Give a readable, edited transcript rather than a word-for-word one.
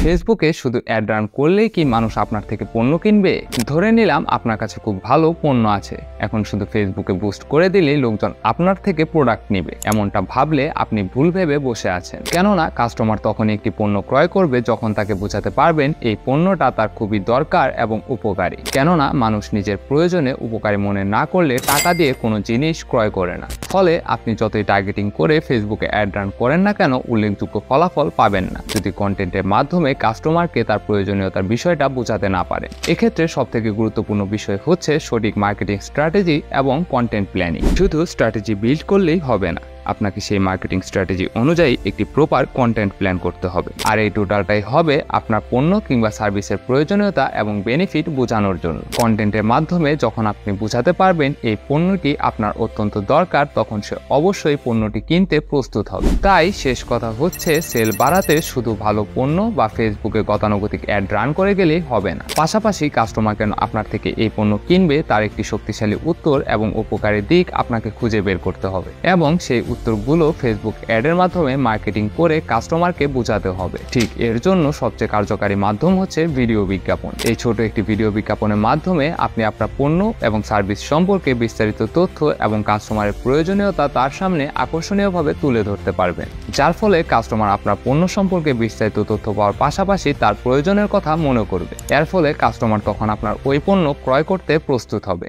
ফেসবুকে শুধু add run করলেই কি মানুষ আপনার থেকে পণ্য কিনবে? ধরে নিলাম আপনার কাছে খুব ভালো পণ্য আছে, এখন শুধু ফেসবুকে বুস্ট করে দিলেই লোকজন আপনার থেকে প্রোডাক্ট নেবে। এমনটা ভাবলে আপনি ভুল ভেবে বসে আছেন, কেননা কাস্টমার তখন একটি পণ্য ক্রয় করবে যখন তাকে বোঝাতে পারবেন এই পণ্যটা তার খুবই দরকার এবং উপকারী। কেননা মানুষ নিজের প্রয়োজনে উপকারী মনে না করলে টাকা দিয়ে কোনো জিনিস ক্রয় করে না। ফলে আপনি যতই টার্গেটিং করে ফেসবুকে অ্যাড রান করেন না কেন, উল্লেখযোগ্য ফলাফল পাবেন না যদি কন্টেন্টের মাধ্যমে কাস্টমারকে তার প্রয়োজনীয়তার বিষয়টা বোঝাতে না পারে। এক্ষেত্রে সবথেকে গুরুত্বপূর্ণ বিষয় হচ্ছে সঠিক মার্কেটিং স্ট্র্যাটেজি এবং কন্টেন্ট প্ল্যানিং। শুধু স্ট্র্যাটেজি বিল্ড করলেই হবে না, আপনাকে সেই মার্কেটিং স্ট্র্যাটেজি অনুযায়ী একটি প্রপার কন্টেন্ট প্ল্যান করতে হবে। আর এই টোটালটাই হবে আপনার পণ্য কিংবা সার্ভিসের প্রয়োজনীয়তা এবং বেনিফিট বোঝানোর জন্য। কন্টেন্টের মাধ্যমে যখন আপনি বোঝাতে পারবেন এই পণ্যটি আপনার অত্যন্ত দরকার, তখন সে অবশ্যই পণ্যটি কিনতে প্রস্তুত হবে। তাই শেষ কথা হচ্ছে, সেল বাড়াতে শুধু ভালো পণ্য বা ফেসবুকে গতানুগতিক অ্যাড রান করে গেলেই হবে না। পাশাপাশি কাস্টমার কেন আপনার থেকে এই পণ্য কিনবে তার একটি শক্তিশালী উত্তর এবং উপকারী দিক আপনাকে খুঁজে বের করতে হবে, এবং সেই উত্তরগুলো ফেসবুক অ্যাডের মাধ্যমে মার্কেটিং করে কাস্টমারকে বোঝাতে হবে। ঠিক এর জন্য সবচেয়ে কার্যকারী মাধ্যম হচ্ছে ভিডিও বিজ্ঞাপন। এই ছোট একটি ভিডিও বিজ্ঞাপনের মাধ্যমে আপনি আপনার পণ্য এবং সার্ভিস সম্পর্কে বিস্তারিত তথ্য এবং কাস্টমারের প্রয়োজনীয়তা তার সামনে আকর্ষণীয়ভাবে তুলে ধরতে পারবেন, যার ফলে কাস্টমার আপনার পণ্য সম্পর্কে বিস্তারিত তথ্য পাওয়ার পাশাপাশি তার প্রয়োজনের কথা মনে করবে। এর ফলে কাস্টমার তখন আপনার ওই পণ্য ক্রয় করতে প্রস্তুত হবে।